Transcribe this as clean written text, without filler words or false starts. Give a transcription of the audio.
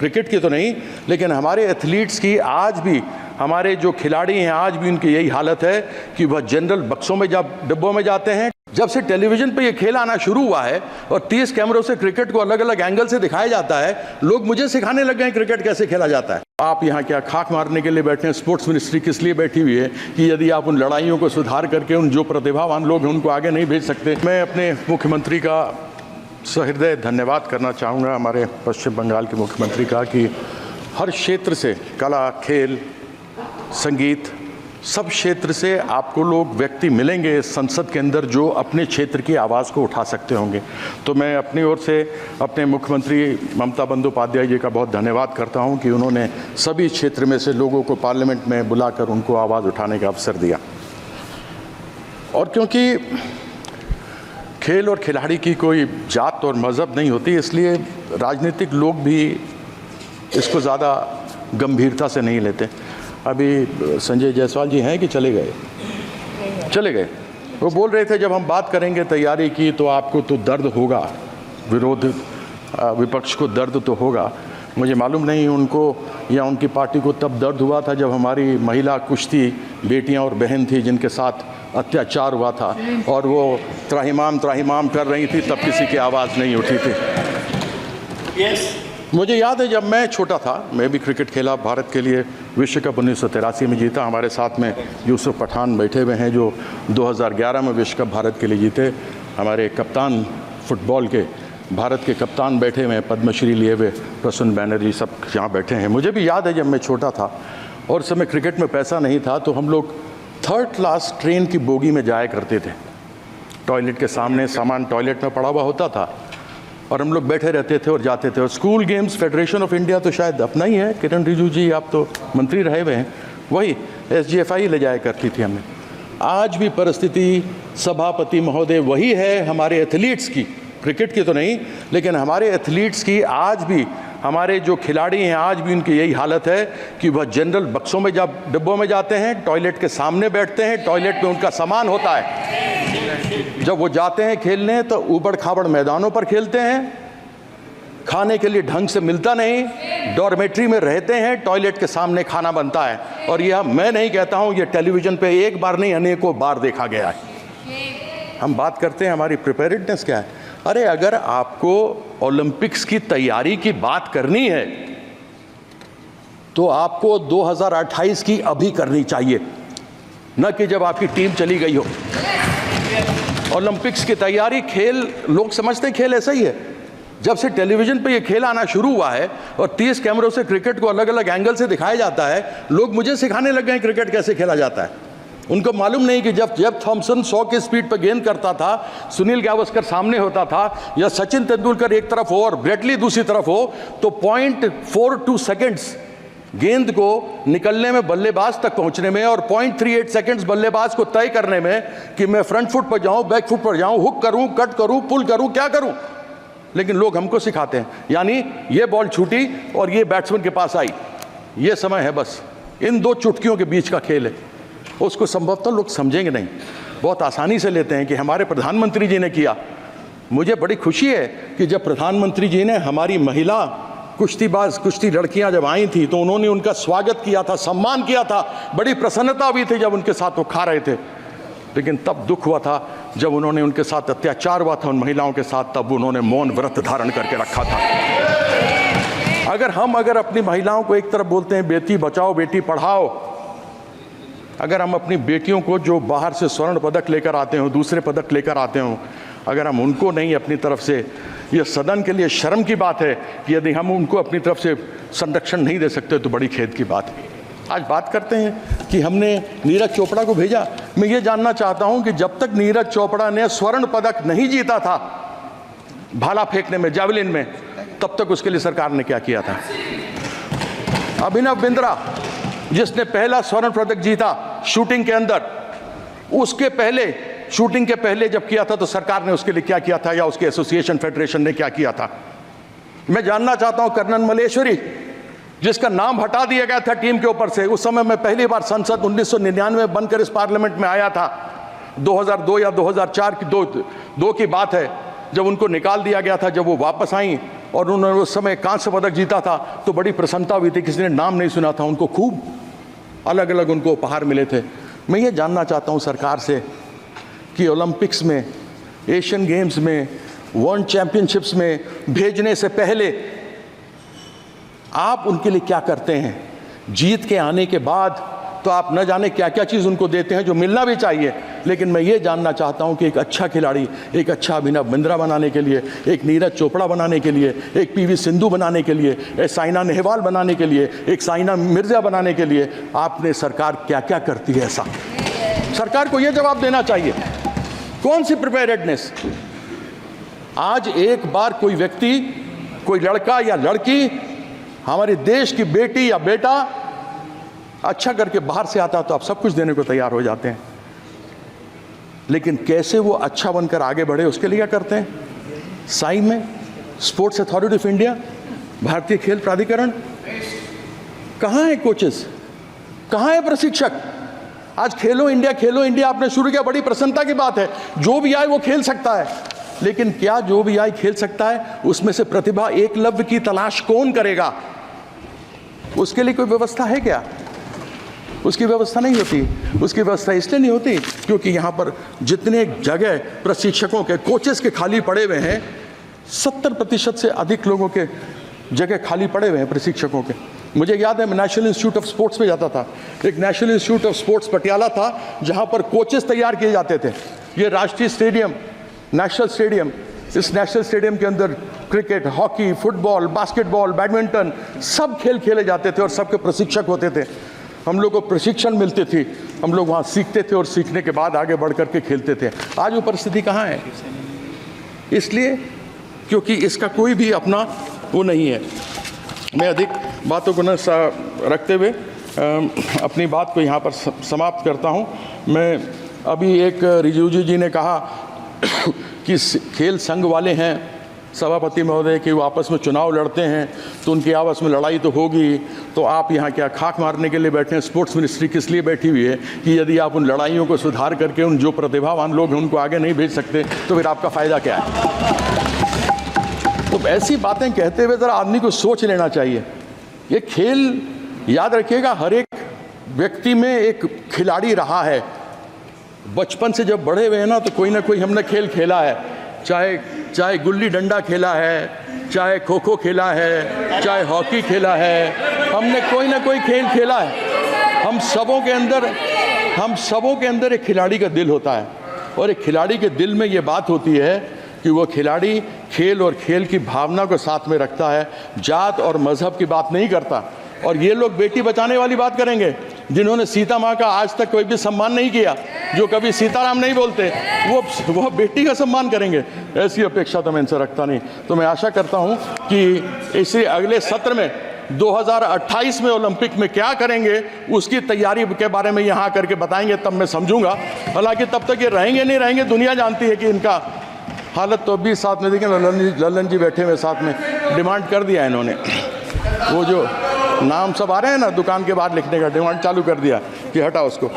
Cricket की तो नहीं, लेकिन हमारे एथलीट्स की आज भी, हमारे जो खिलाड़ी हैं आज भी उनकी यही हालत है कि वह जनरल बक्सों में डिब्बों में जाते हैं। जब से टेलीविज़न पे ये खेल आना शुरू हुआ है और 30 कैमरों से क्रिकेट को अलग अलग एंगल से दिखाया जाता है, लोग मुझे सिखाने लग गए हैं क्रिकेट कैसे खेला जाता है। आप यहाँ क्या खाक मारने के लिए बैठे हैं? स्पोर्ट्स मिनिस्ट्री किस लिए बैठी हुई है कि यदि आप उन लड़ाइयों को सुधार करके उन जो प्रतिभावान लोग हैं उनको आगे नहीं भेज सकते? मैं अपने मुख्यमंत्री का सहृदय धन्यवाद करना चाहूँगा, हमारे पश्चिम बंगाल के मुख्यमंत्री का, कि हर क्षेत्र से, कला, खेल, संगीत, सब क्षेत्र से आपको लोग व्यक्ति मिलेंगे संसद के अंदर जो अपने क्षेत्र की आवाज़ को उठा सकते होंगे। तो मैं अपनी ओर से अपने मुख्यमंत्री ममता बंदोपाध्याय जी का बहुत धन्यवाद करता हूं कि उन्होंने सभी क्षेत्र में से लोगों को पार्लियामेंट में बुलाकर उनको आवाज़ उठाने का अवसर दिया। और क्योंकि खेल और खिलाड़ी की कोई जात और मज़हब नहीं होती, इसलिए राजनीतिक लोग भी इसको ज़्यादा गंभीरता से नहीं लेते। अभी संजय जायसवाल जी हैं कि चले गए? चले गए। वो बोल रहे थे जब हम बात करेंगे तैयारी की तो आपको तो दर्द होगा, विपक्ष को दर्द तो होगा। मुझे मालूम नहीं उनको या उनकी पार्टी को तब दर्द हुआ था जब हमारी महिला कुश्ती बेटियां और बहन थी जिनके साथ अत्याचार हुआ था और वो त्राहिमाम त्राहिमाम कर रही थी, तब किसी की आवाज़ नहीं उठी थी। मुझे याद है जब मैं छोटा था, मैं भी क्रिकेट खेला, भारत के लिए विश्व कप 1983 में जीता। हमारे साथ में यूसुफ पठान बैठे हुए हैं जो 2011 में विश्व कप भारत के लिए जीते। हमारे कप्तान फुटबॉल के, भारत के कप्तान बैठे हुए हैं, पद्मश्री लिए हुए प्रसून बैनर्जी, सब यहाँ बैठे हैं। मुझे भी याद है जब मैं छोटा था और उस समय क्रिकेट में पैसा नहीं था तो हम लोग 3rd क्लास ट्रेन की बोगी में जाया करते थे। टॉयलेट के सामने सामान टॉयलेट में पड़ा हुआ होता था और हम लोग बैठे रहते थे और जाते थे। और school games federation of India तो शायद अपना ही है, किरण रिजिजू जी आप तो मंत्री रहे हुए हैं, वही SGFI ले जाया करती थी हमें। आज भी परिस्थिति सभापति महोदय वही है हमारे एथलीट्स की, क्रिकेट की तो नहीं, लेकिन हमारे एथलीट्स की आज भी, हमारे जो खिलाड़ी हैं आज भी उनकी यही हालत है कि वह जनरल बक्सों में डिब्बों में जाते हैं, टॉयलेट के सामने बैठते हैं, टॉयलेट में उनका सामान होता है। जब वो जाते हैं खेलने तो ऊबड़ खाबड़ मैदानों पर खेलते हैं, खाने के लिए ढंग से मिलता नहीं, डॉर्मेट्री में रहते हैं, टॉयलेट के सामने खाना बनता है। और यह मैं नहीं कहता हूँ, ये टेलीविज़न पे एक बार नहीं अनेकों बार देखा गया है। हम बात करते हैं हमारी प्रिपेयर्डनेस क्या है। अरे अगर आपको ओलंपिक्स की तैयारी की बात करनी है तो आपको 2028 की अभी करनी चाहिए, न कि जब आपकी टीम चली गई हो। ओलंपिक्स की तैयारी, खेल लोग समझते हैं खेल ऐसा ही है। जब से टेलीविज़न पे ये खेल आना शुरू हुआ है और 30 कैमरों से क्रिकेट को अलग अलग एंगल से दिखाया जाता है, लोग मुझे सिखाने लग गए हैं क्रिकेट कैसे खेला जाता है। उनको मालूम नहीं कि जब थॉमसन 100 की स्पीड पर गेंद करता था, सुनील गावस्कर सामने होता था, या सचिन तेंदुलकर एक तरफ हो और ब्रेटली दूसरी तरफ हो, तो 0.42 सेकेंड्स गेंद को निकलने में, बल्लेबाज तक पहुंचने में, और 0.38 सेकेंड्स बल्लेबाज को तय करने में कि मैं फ्रंट फुट पर जाऊं, बैक फुट पर जाऊं, हुक करूं, कट करूं, पुल करूं, क्या करूं। लेकिन लोग हमको सिखाते हैं, यानी ये बॉल छूटी और ये बैट्समैन के पास आई, ये समय है, बस इन 2 चुटकियों के बीच का खेल है। उसको संभवतः लोग समझेंगे नहीं, बहुत आसानी से लेते हैं कि हमारे प्रधानमंत्री जी ने किया। मुझे बड़ी खुशी है कि जब प्रधानमंत्री जी ने हमारी महिला कुश्तीबाज, कुश्ती लड़कियां जब आई थी तो उन्होंने उनका स्वागत किया था, सम्मान किया था, बड़ी प्रसन्नता भी थी जब उनके साथ वो खा रहे थे। लेकिन तब दुख हुआ था जब उन्होंने, उनके साथ अत्याचार हुआ था उन महिलाओं के साथ, तब उन्होंने मौन व्रत धारण करके रखा था। अगर अपनी महिलाओं को एक तरफ बोलते हैं बेटी बचाओ बेटी पढ़ाओ, अगर हम अपनी बेटियों को जो बाहर से स्वर्ण पदक लेकर आते हो, दूसरे पदक लेकर आते हो, अगर हम उनको नहीं अपनी तरफ से, ये सदन के लिए शर्म की बात है कि यदि हम उनको अपनी तरफ से संरक्षण नहीं दे सकते तो बड़ी खेद की बात है। आज बात करते हैं कि हमने नीरज चोपड़ा को भेजा। मैं ये जानना चाहता हूं कि जब तक नीरज चोपड़ा ने स्वर्ण पदक नहीं जीता था भाला फेंकने में, जावलिन में, तब तक उसके लिए सरकार ने क्या किया था। अभिनव बिंद्रा जिसने पहला स्वर्ण पदक जीता शूटिंग के अंदर, उसके पहले, शूटिंग के पहले जब किया था तो सरकार ने उसके लिए क्या किया था, या उसके एसोसिएशन फेडरेशन ने क्या किया था। मैं जानना चाहता हूं कर्नल मलेश्वरी जिसका नाम हटा दिया गया था टीम के ऊपर से, उस समय मैं पहली बार संसद 1999 में बनकर इस पार्लियामेंट में आया था, 2002 या 2004 की दो की बात है, जब उनको निकाल दिया गया था, जब वो वापस आई और उन्होंने उस समय कांस्य पदक जीता था, तो बड़ी प्रसन्नता हुई थी। किसी ने नाम नहीं सुना था, उनको खूब अलग अलग उनको उपहार मिले थे। मैं ये जानना चाहता हूँ सरकार से कि ओलंपिक्स में, एशियन गेम्स में, वर्ल्ड चैंपियनशिप्स में भेजने से पहले आप उनके लिए क्या करते हैं? जीत के आने के बाद तो आप न जाने क्या क्या चीज़ उनको देते हैं जो मिलना भी चाहिए, लेकिन मैं ये जानना चाहता हूं कि एक अच्छा खिलाड़ी, एक अच्छा अभिनव बिंद्रा बनाने के लिए, एक नीरज चोपड़ा बनाने के लिए, एक पीवी सिंधु बनाने के लिए, एक साइना नेहवाल बनाने के लिए, एक साइना मिर्जा बनाने के लिए आपने सरकार क्या क्या करती है? ऐसा सरकार को ये जवाब देना चाहिए। कौन सी प्रिपेयर्डनेस? आज एक बार कोई व्यक्ति, कोई लड़का या लड़की, हमारे देश की बेटी या बेटा अच्छा करके बाहर से आता तो आप सब कुछ देने को तैयार हो जाते हैं, लेकिन कैसे वो अच्छा बनकर आगे बढ़े उसके लिए क्या करते हैं? साई में स्पोर्ट्स अथॉरिटी ऑफ इंडिया, भारतीय खेल प्राधिकरण, कहाँ है कोचेस, कहाँ है प्रशिक्षक? आज खेलो इंडिया आपने शुरू किया, बड़ी प्रसन्नता की बात है। जो भी आए वो खेल सकता है, लेकिन क्या जो भी आए खेल सकता है? उसमें से प्रतिभा एकलव्य की तलाश कौन करेगा? उसके लिए कोई व्यवस्था है क्या? उसकी व्यवस्था नहीं होती। उसकी व्यवस्था इसलिए नहीं होती क्योंकि यहाँ पर जितने जगह प्रशिक्षकों के, कोचेस के खाली पड़े हुए हैं, 70% से अधिक लोगों के जगह खाली पड़े हुए हैं प्रशिक्षकों के। मुझे याद है, मैं नेशनल इंस्टीट्यूट ऑफ स्पोर्ट्स में जाता था। एक national institute of sports Patiala था जहाँ पर कोचेस तैयार किए जाते थे। ये राष्ट्रीय स्टेडियम, नेशनल स्टेडियम, इस नेशनल स्टेडियम के अंदर cricket, hockey, football, basketball, badminton सब खेल खेले जाते थे और सबके प्रशिक्षक होते थे। हम लोग को प्रशिक्षण मिलती थी, हम लोग वहाँ सीखते थे और सीखने के बाद आगे बढ़ कर के खेलते थे। आज वो परिस्थिति कहाँ है? इसलिए क्योंकि इसका कोई भी अपना वो नहीं है। मैं अधिक बातों को न रखते हुए अपनी बात को यहाँ पर समाप्त करता हूँ। मैं अभी एक रिजिजू जी ने कहा कि खेल संघ वाले हैं सभापति महोदय कि वो आपस में चुनाव लड़ते हैं तो उनकी आपस में लड़ाई तो होगी, तो आप यहाँ क्या खाक मारने के लिए बैठे हैं? स्पोर्ट्स मिनिस्ट्री किस लिए बैठी हुई है कि यदि आप उन लड़ाइयों को सुधार करके उन जो प्रतिभावान लोग हैं उनको आगे नहीं भेज सकते तो फिर आपका फ़ायदा क्या है? तो ऐसी बातें कहते हुए ज़रा आदमी को सोच लेना चाहिए। ये खेल, याद रखिएगा, हर एक व्यक्ति में एक खिलाड़ी रहा है। बचपन से जब बड़े हुए हैं ना, तो कोई ना कोई हमने खेल खेला है। चाहे गुल्ली डंडा खेला है, चाहे खो खो खेला है, चाहे हॉकी खेला है, हमने कोई ना कोई खेल खेला है। हम सबों के अंदर एक खिलाड़ी का दिल होता है, और एक खिलाड़ी के दिल में ये बात होती है कि वो खिलाड़ी खेल और खेल की भावना को साथ में रखता है, जात और मजहब की बात नहीं करता। और ये लोग बेटी बचाने वाली बात करेंगे, जिन्होंने सीता माँ का आज तक कोई भी सम्मान नहीं किया, जो कभी सीताराम नहीं बोलते, वो बेटी का सम्मान करेंगे, ऐसी अपेक्षा तो मैं इनसे रखता नहीं। तो मैं आशा करता हूँ कि इसी अगले सत्र में 2028 में ओलंपिक में क्या करेंगे उसकी तैयारी के बारे में यहाँ करके बताएंगे, तब मैं समझूंगा। हालांकि तब तक ये रहेंगे नहीं रहेंगे, दुनिया जानती है कि इनका हालत तो अभी साथ में देखें, लल्लन जी बैठे हुए साथ में, डिमांड कर दिया इन्होंने। वो जो नाम सब आ रहे हैं ना दुकान के बाहर लिखने का, डिमांड चालू कर दिया कि हटा उसको।